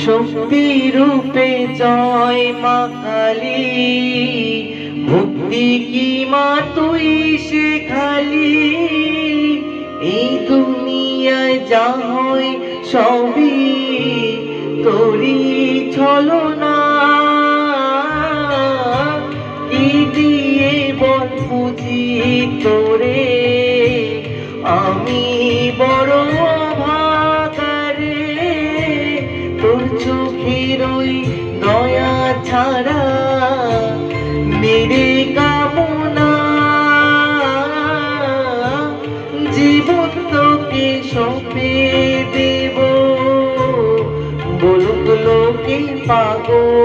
শক্তি রূপে জয় মা কালী, ভক্তি কি মা তুই শেখালি। এই দুনিয়ায় যা হয় সবই তোরি ছলনা, কি দিয়ে বল পুজি তোরে আমি বড় ভাগারে। তোর চোখের ওই দয়া ছাড়া মেরে কামনা, জীবন তোকে সঁপে দেব, বলুক লোকে পাগল